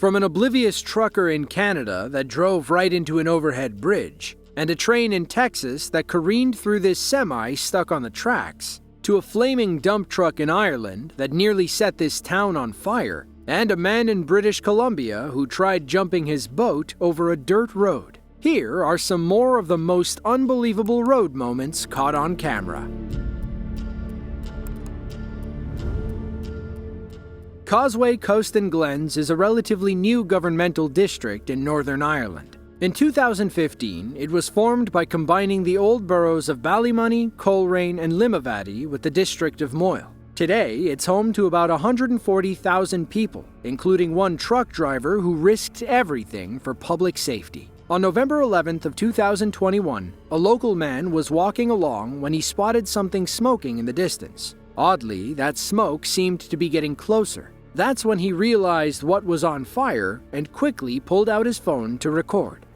From an oblivious trucker in Canada that drove right into an overhead bridge, and a train in Texas that careened through this semi stuck on the tracks, to a flaming dump truck in Ireland that nearly set this town on fire, and a man in British Columbia who tried jumping his boat over a dirt road. Here are some more of the most unbelievable road moments caught on camera. Causeway Coast and Glens is a relatively new governmental district in Northern Ireland. In 2015, it was formed by combining the old boroughs of Ballymoney, Coleraine, and Limavady with the district of Moyle. Today, it's home to about 140,000 people, including one truck driver who risked everything for public safety. On November 11th of 2021, a local man was walking along when he spotted something smoking in the distance. Oddly, that smoke seemed to be getting closer. That's when he realized what was on fire and quickly pulled out his phone to record.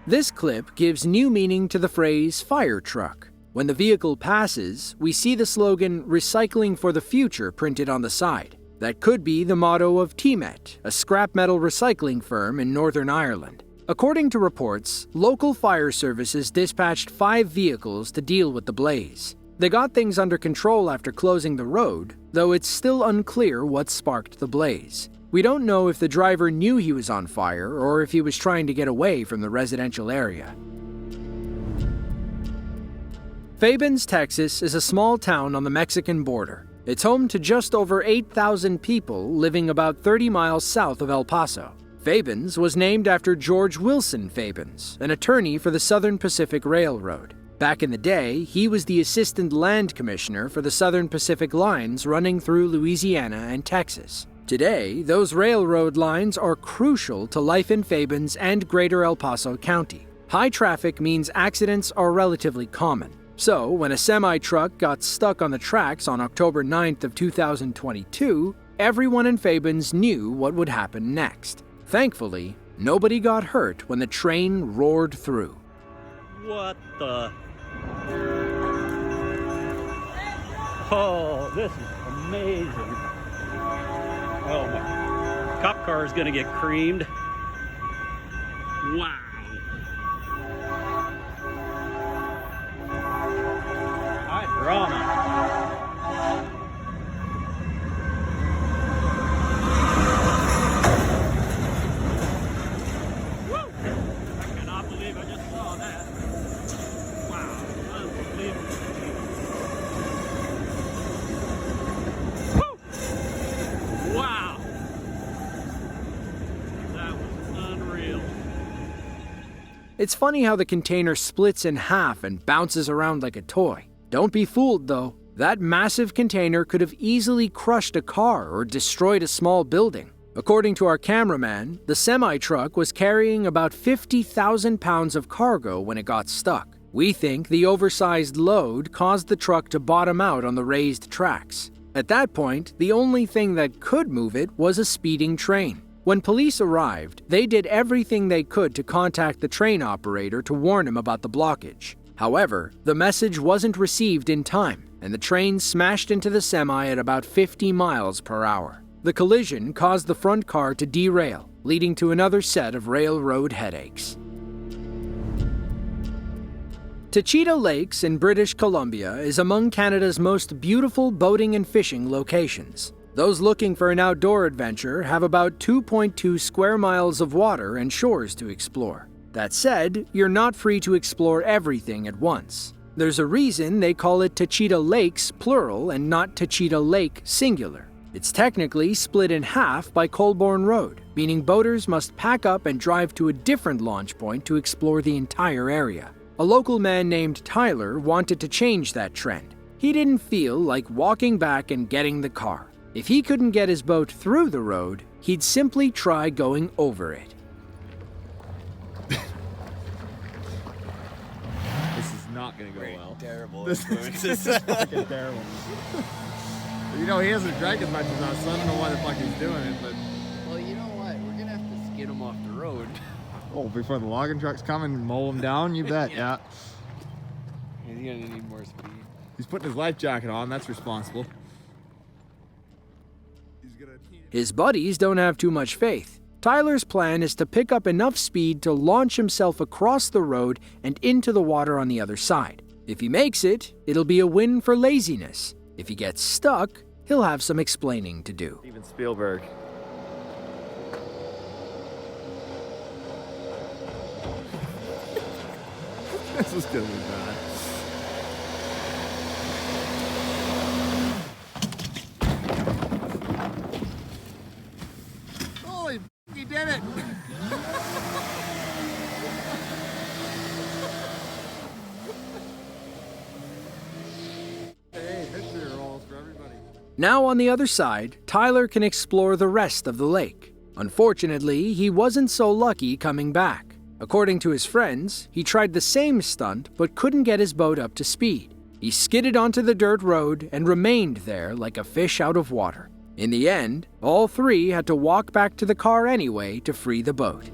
This clip gives new meaning to the phrase fire truck. When the vehicle passes, we see the slogan "Recycling for the Future" printed on the side. That could be the motto of TMET, a scrap metal recycling firm in Northern Ireland. According to reports, local fire services dispatched 5 vehicles to deal with the blaze. They got things under control after closing the road, though it's still unclear what sparked the blaze. We don't know if the driver knew he was on fire or if he was trying to get away from the residential area. Fabens, Texas is a small town on the Mexican border. It's home to just over 8,000 people living about 30 miles south of El Paso. Fabens was named after George Wilson Fabens, an attorney for the Southern Pacific Railroad. Back in the day, he was the assistant land commissioner for the Southern Pacific lines running through Louisiana and Texas. Today, those railroad lines are crucial to life in Fabens and Greater El Paso County. High traffic means accidents are relatively common. So, when a semi-truck got stuck on the tracks on October 9th of 2022, everyone in Fabens knew what would happen next. Thankfully, nobody got hurt when the train roared through. What the? Oh, this is amazing. Oh my. Cop car is gonna get creamed. Wow. High drama. Woo! I cannot believe I just saw that. Wow, unbelievable. Wow! That was unreal. It's funny how the container splits in half and bounces around like a toy. Don't be fooled, though. That massive container could have easily crushed a car or destroyed a small building. According to our cameraman, the semi-truck was carrying about 50,000 pounds of cargo when it got stuck. We think the oversized load caused the truck to bottom out on the raised tracks. At that point, the only thing that could move it was a speeding train. When police arrived, they did everything they could to contact the train operator to warn him about the blockage. However, the message wasn't received in time, and the train smashed into the semi at about 50 miles per hour. The collision caused the front car to derail, leading to another set of railroad headaches. Toa Lakes in British Columbia is among Canada's most beautiful boating and fishing locations. Those looking for an outdoor adventure have about 2.2 square miles of water and shores to explore. That said, you're not free to explore everything at once. There's a reason they call it Toa Lakes plural and not Toa Lake singular. It's technically split in half by Colborne Road, meaning boaters must pack up and drive to a different launch point to explore the entire area. A local man named Tyler wanted to change that trend. He didn't feel like walking back and getting the car. If he couldn't get his boat through the road, he'd simply try going over it. This is not going to go well. Terrible This influences. is fucking terrible. You know, he hasn't drank as much as us, so I don't know why the fuck he's doing it, but... Well, you know what? We're gonna have to skid him off the road. Oh, before the logging trucks come and mow him down, you bet, yeah. He's gonna need more speed. He's putting his life jacket on, that's responsible. His buddies don't have too much faith. Tyler's plan is to pick up enough speed to launch himself across the road and into the water on the other side. If he makes it, it'll be a win for laziness. If he gets stuck, he'll have some explaining to do. Steven Spielberg. This is gonna be bad. Holy f***, he did it! Hey, victory rolls for everybody. Now on the other side, Tyler can explore the rest of the lake. Unfortunately, he wasn't so lucky coming back. According to his friends, he tried the same stunt but couldn't get his boat up to speed. He skidded onto the dirt road and remained there like a fish out of water. In the end, all three had to walk back to the car anyway to free the boat.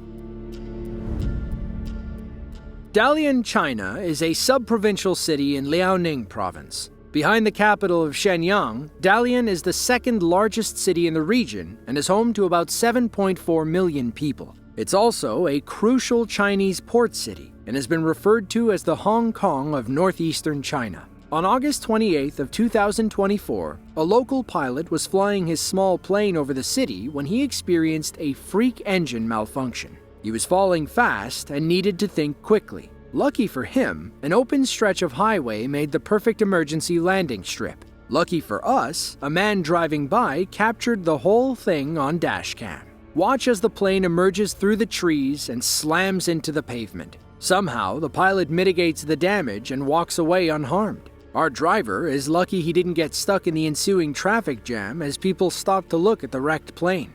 Dalian, China is a sub-provincial city in Liaoning province. Behind the capital of Shenyang, Dalian is the second largest city in the region and is home to about 7.4 million people. It's also a crucial Chinese port city and has been referred to as the Hong Kong of northeastern China. On August 28th of 2024, a local pilot was flying his small plane over the city when he experienced a freak engine malfunction. He was falling fast and needed to think quickly. Lucky for him, an open stretch of highway made the perfect emergency landing strip. Lucky for us, a man driving by captured the whole thing on dashcam. Watch as the plane emerges through the trees and slams into the pavement. Somehow, the pilot mitigates the damage and walks away unharmed. Our driver is lucky he didn't get stuck in the ensuing traffic jam as people stopped to look at the wrecked plane.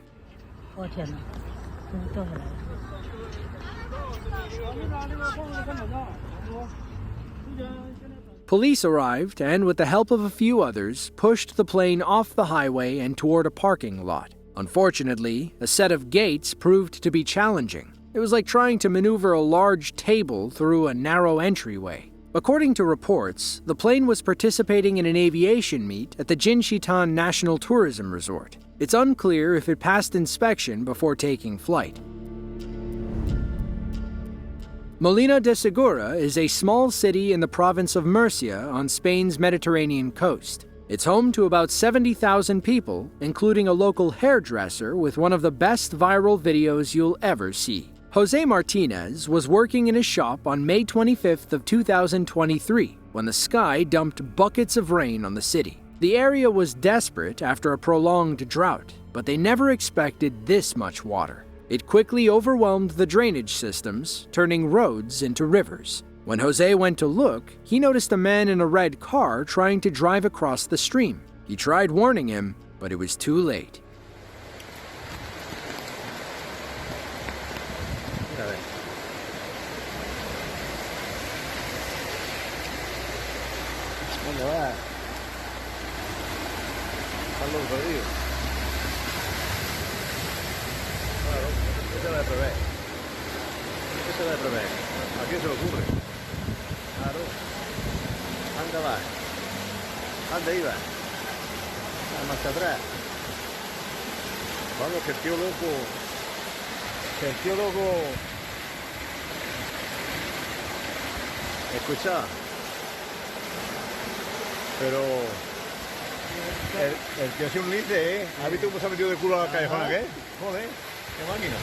Police arrived and, with the help of a few others, pushed the plane off the highway and toward a parking lot. Unfortunately, a set of gates proved to be challenging. It was like trying to maneuver a large table through a narrow entryway. According to reports, the plane was participating in an aviation meet at the Jinshitan National Tourism Resort. It's unclear if it passed inspection before taking flight. Molina de Segura is a small city in the province of Murcia on Spain's Mediterranean coast. It's home to about 70,000 people, including a local hairdresser with one of the best viral videos you'll ever see. Jose Martinez was working in his shop on May 25th of 2023 when the sky dumped buckets of rain on the city. The area was desperate after a prolonged drought, but they never expected this much water. It quickly overwhelmed the drainage systems, turning roads into rivers. When Jose went to look, he noticed a man in a red car trying to drive across the stream. He tried warning him, but it was too late. ¿Dónde va? Carlos Rodríguez. Claro, esa es la de Prevé. Esa es la de Prevé. ¿A quién se le ocurre? Claro. Anda va. Anda iba. Más atrás. Vamos, que el tío loco. Que el tío loco. Escucha. Pero el tío hace un lince, ¿eh? ¿Has visto cómo se ha metido de culo a la callejona que es? Joder, qué máquina.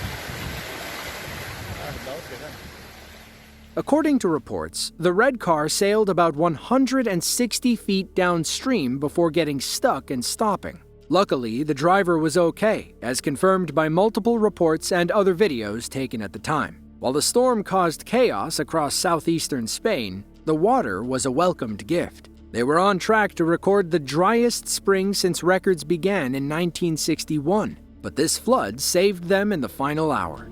According to reports, the red car sailed about 160 feet downstream before getting stuck and stopping. Luckily, the driver was okay, as confirmed by multiple reports and other videos taken at the time. While the storm caused chaos across southeastern Spain, the water was a welcomed gift. They were on track to record the driest spring since records began in 1961. but this flood saved them in the final hour.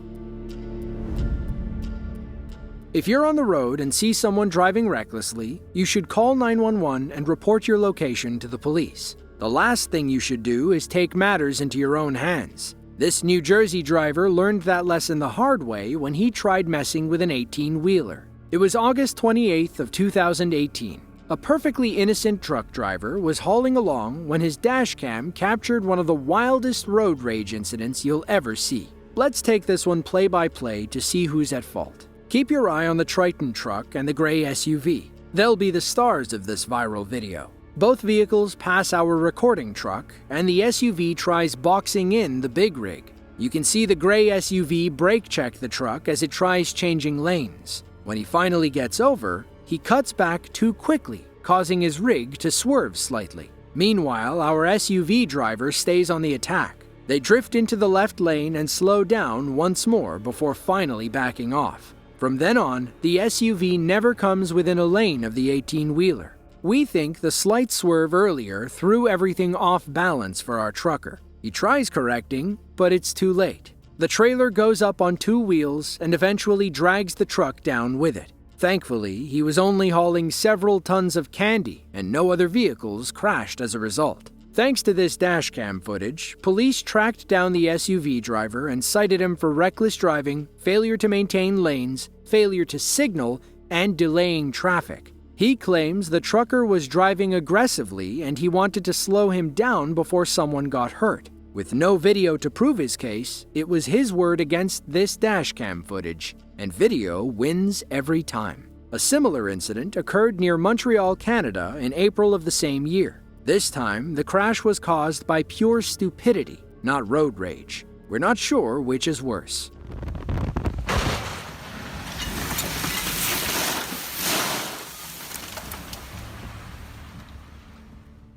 If you're on the road and see someone driving recklessly, you should call 911 and report your location to the police. The last thing you should do is take matters into your own hands. This New Jersey driver learned that lesson the hard way when he tried messing with an 18-wheeler. It was August 28th of 2018. A perfectly innocent truck driver was hauling along when his dashcam captured one of the wildest road rage incidents you'll ever see. Let's take this one play-by-play to see who's at fault. Keep your eye on the Triton truck and the gray SUV. They'll be the stars of this viral video. Both vehicles pass our recording truck, and the SUV tries boxing in the big rig. You can see the gray SUV brake check the truck as it tries changing lanes. When he finally gets over, he cuts back too quickly, causing his rig to swerve slightly. Meanwhile, our SUV driver stays on the attack. They drift into the left lane and slow down once more before finally backing off. From then on, the SUV never comes within a lane of the 18-wheeler. We think the slight swerve earlier threw everything off balance for our trucker. He tries correcting, but it's too late. The trailer goes up on two wheels and eventually drags the truck down with it. Thankfully, he was only hauling several tons of candy, and no other vehicles crashed as a result. Thanks to this dashcam footage, police tracked down the SUV driver and cited him for reckless driving, failure to maintain lanes, failure to signal, and delaying traffic. He claims the trucker was driving aggressively and he wanted to slow him down before someone got hurt. With no video to prove his case, it was his word against this dashcam footage, and video wins every time. A similar incident occurred near Montreal, Canada in April of the same year. This time, the crash was caused by pure stupidity, not road rage. We're not sure which is worse.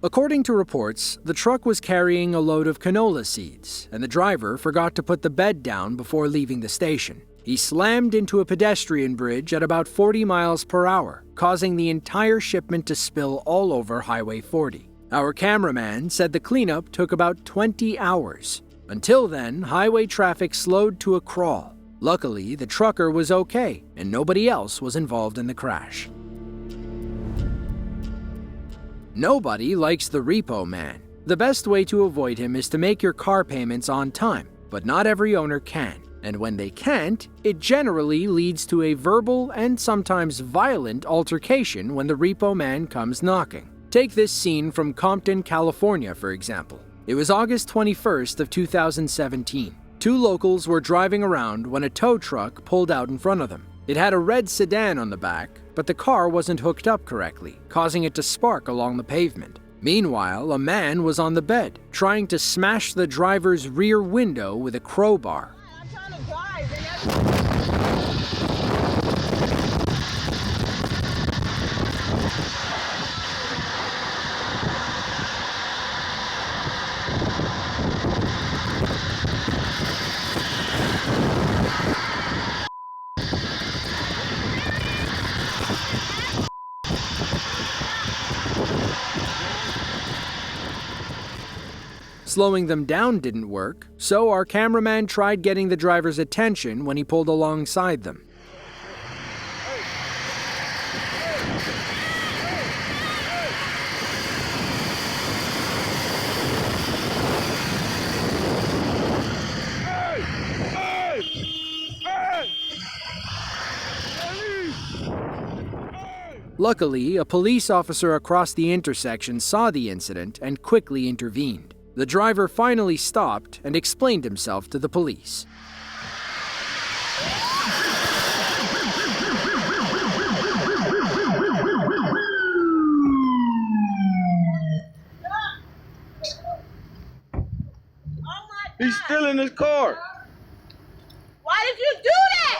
According to reports, the truck was carrying a load of canola seeds, and the driver forgot to put the bed down before leaving the station. He slammed into a pedestrian bridge at about 40 miles per hour, causing the entire shipment to spill all over Highway 40. Our cameraman said the cleanup took about 20 hours. Until then, highway traffic slowed to a crawl. Luckily, the trucker was okay, and nobody else was involved in the crash. Nobody likes the Repo Man. The best way to avoid him is to make your car payments on time, but not every owner can. And when they can't, it generally leads to a verbal and sometimes violent altercation when the Repo Man comes knocking. Take this scene from Compton, California, for example. It was August 21st of 2017. Two locals were driving around when a tow truck pulled out in front of them. It had a red sedan on the back, but the car wasn't hooked up correctly, causing it to spark along the pavement. Meanwhile, a man was on the bed, trying to smash the driver's rear window with a crowbar. I'm trying to drive, and Slowing them down didn't work, so our cameraman tried getting the driver's attention when he pulled alongside them. Luckily, a police officer across the intersection saw the incident and quickly intervened. The driver finally stopped and explained himself to the police. He's still in his car. why did you do that?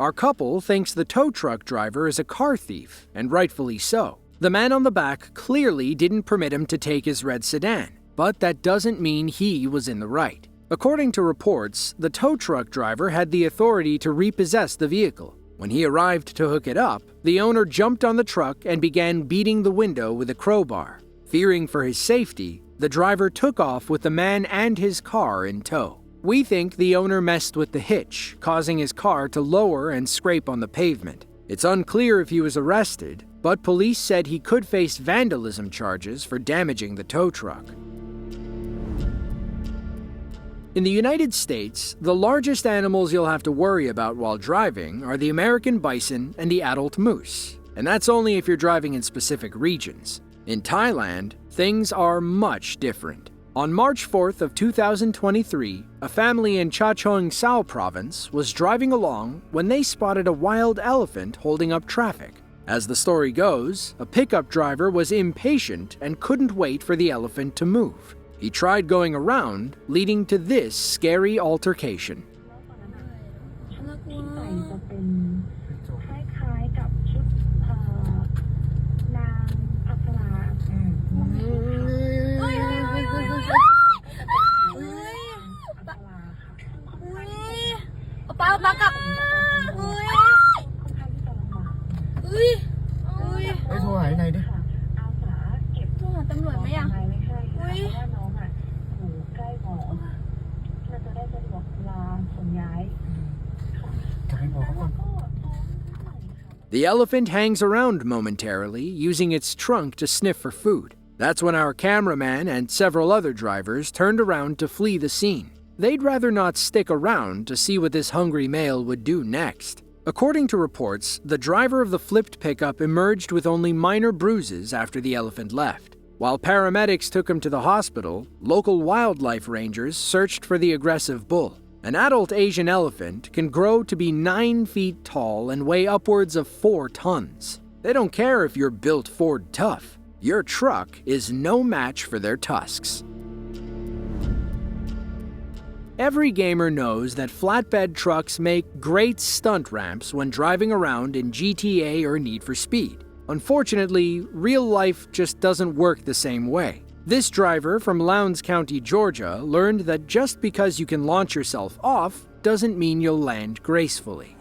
Our couple thinks the tow truck driver is a car thief, and rightfully so. The man on the back clearly didn't permit him to take his red sedan, but that doesn't mean he was in the right. According to reports, the tow truck driver had the authority to repossess the vehicle. When he arrived to hook it up, the owner jumped on the truck and began beating the window with a crowbar. Fearing for his safety, the driver took off with the man and his car in tow. We think the owner messed with the hitch, causing his car to lower and scrape on the pavement. It's unclear if he was arrested, but police said he could face vandalism charges for damaging the tow truck. In the United States, the largest animals you'll have to worry about while driving are the American bison and the adult moose. And that's only if you're driving in specific regions. In Thailand, things are much different. On March 4th of 2023, a family in Chachoengsao Sao province was driving along when they spotted a wild elephant holding up traffic. As the story goes, a pickup driver was impatient and couldn't wait for the elephant to move. He tried going around, leading to this scary altercation. The elephant hangs around momentarily, using its trunk to sniff for food. That's when our cameraman and several other drivers turned around to flee the scene. They'd rather not stick around to see what this hungry male would do next. According to reports, the driver of the flipped pickup emerged with only minor bruises after the elephant left. While paramedics took him to the hospital, local wildlife rangers searched for the aggressive bull. An adult Asian elephant can grow to be 9 feet tall and weigh upwards of 4 tons. They don't care if you're built Ford tough. Your truck is no match for their tusks. Every gamer knows that flatbed trucks make great stunt ramps when driving around in GTA or Need for Speed. Unfortunately, real life just doesn't work the same way. This driver from Lowndes County, Georgia, learned that just because you can launch yourself off doesn't mean you'll land gracefully.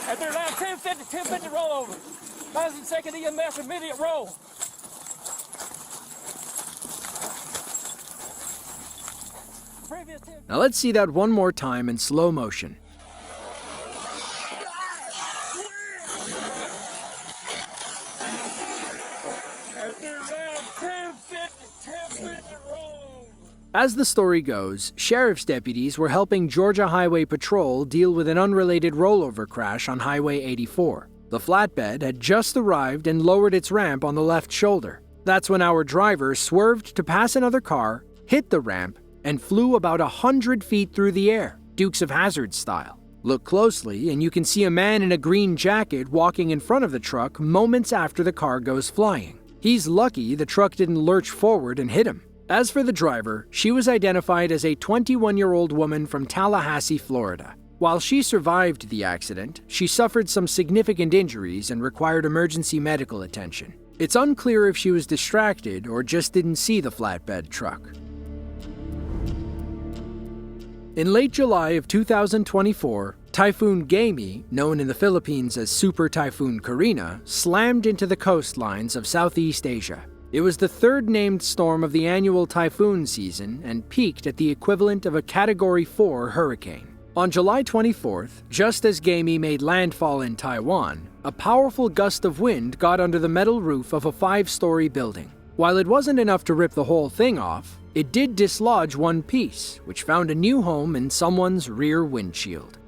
At their line 1050 rollover. 1,000-second EMS immediate roll. Now let's see that one more time in slow motion. As the story goes, sheriff's deputies were helping Georgia Highway Patrol deal with an unrelated rollover crash on Highway 84. The flatbed had just arrived and lowered its ramp on the left shoulder. That's when our driver swerved to pass another car, hit the ramp, and flew about 100 feet through the air, Dukes of Hazzard style. Look closely and you can see a man in a green jacket walking in front of the truck moments after the car goes flying. He's lucky the truck didn't lurch forward and hit him. As for the driver, she was identified as a 21-year-old woman from Tallahassee, Florida. While she survived the accident, she suffered some significant injuries and required emergency medical attention. It's unclear if she was distracted or just didn't see the flatbed truck. In late July of 2024, Typhoon Gamey, known in the Philippines as Super Typhoon Karina, slammed into the coastlines of Southeast Asia. It was the third named storm of the annual typhoon season and peaked at the equivalent of a Category 4 hurricane. On July 24th, just as Gamey made landfall in Taiwan, a powerful gust of wind got under the metal roof of a 5-story building. While it wasn't enough to rip the whole thing off, it did dislodge one piece, which found a new home in someone's rear windshield.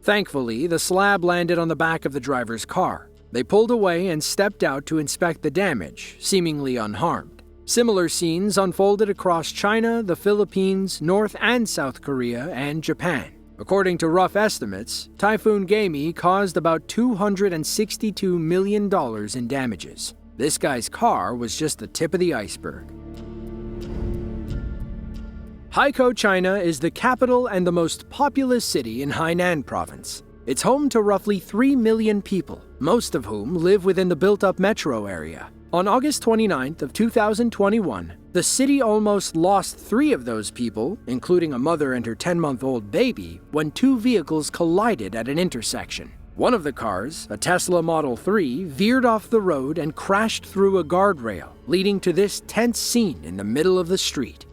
Thankfully, the slab landed on the back of the driver's car. They pulled away and stepped out to inspect the damage, seemingly unharmed. Similar scenes unfolded across China, the Philippines, North and South Korea, and Japan. According to rough estimates, Typhoon Gamey caused about $262 million in damages. This guy's car was just the tip of the iceberg. Haikou, China is the capital and the most populous city in Hainan province. It's home to roughly 3 million people, most of whom live within the built-up metro area. On August 29th of 2021, the city almost lost 3 of those people, including a mother and her 10-month-old baby, when 2 vehicles collided at an intersection. One of the cars, a Tesla Model 3, veered off the road and crashed through a guardrail, leading to this tense scene in the middle of the street.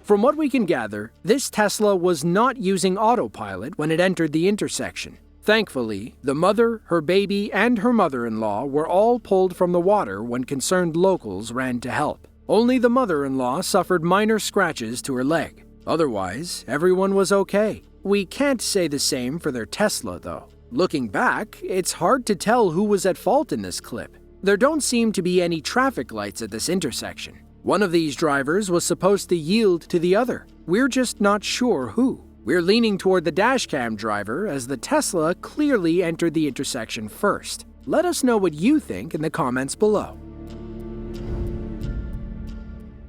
From what we can gather, this Tesla was not using autopilot when it entered the intersection. Thankfully, the mother, her baby, and her mother-in-law were all pulled from the water when concerned locals ran to help. Only the mother-in-law suffered minor scratches to her leg. Otherwise, everyone was okay. We can't say the same for their Tesla, though. Looking back, it's hard to tell who was at fault in this clip. There don't seem to be any traffic lights at this intersection. One of these drivers was supposed to yield to the other. We're just not sure who. We're leaning toward the dashcam driver as the Tesla clearly entered the intersection first. Let us know what you think in the comments below.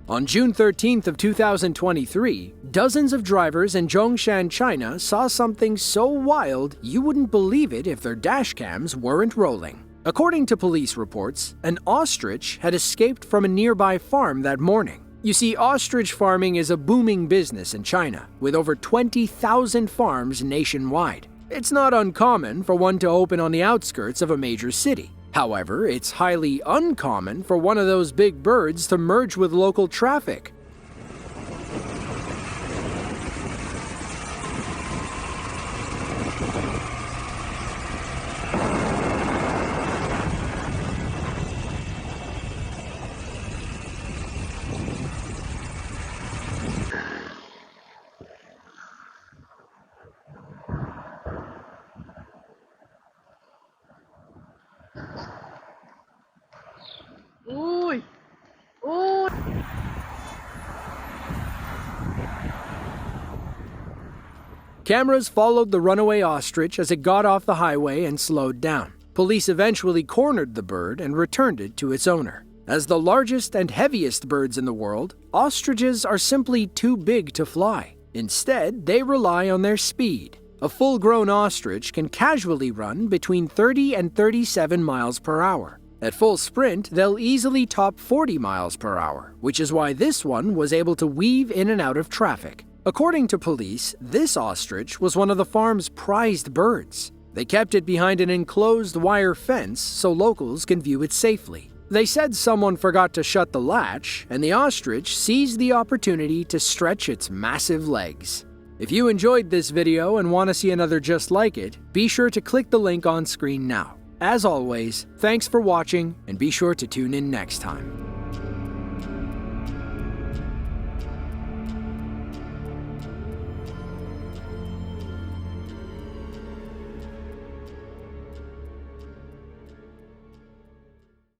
On June 13th of 2023, dozens of drivers in Zhongshan, China saw something so wild you wouldn't believe it if their dashcams weren't rolling. According to police reports, an ostrich had escaped from a nearby farm that morning. You see, ostrich farming is a booming business in China, with over 20,000 farms nationwide. It's not uncommon for one to open on the outskirts of a major city. However, it's highly uncommon for one of those big birds to merge with local traffic. Cameras followed the runaway ostrich as it got off the highway and slowed down. Police eventually cornered the bird and returned it to its owner. As the largest and heaviest birds in the world, ostriches are simply too big to fly. Instead, they rely on their speed. A full-grown ostrich can casually run between 30 and 37 miles per hour. At full sprint, they'll easily top 40 miles per hour, which is why this one was able to weave in and out of traffic. According to police, this ostrich was one of the farm's prized birds. They kept it behind an enclosed wire fence so locals can view it safely. They said someone forgot to shut the latch, and the ostrich seized the opportunity to stretch its massive legs. If you enjoyed this video and want to see another just like it, be sure to click the link on screen now. As always, thanks for watching, and be sure to tune in next time.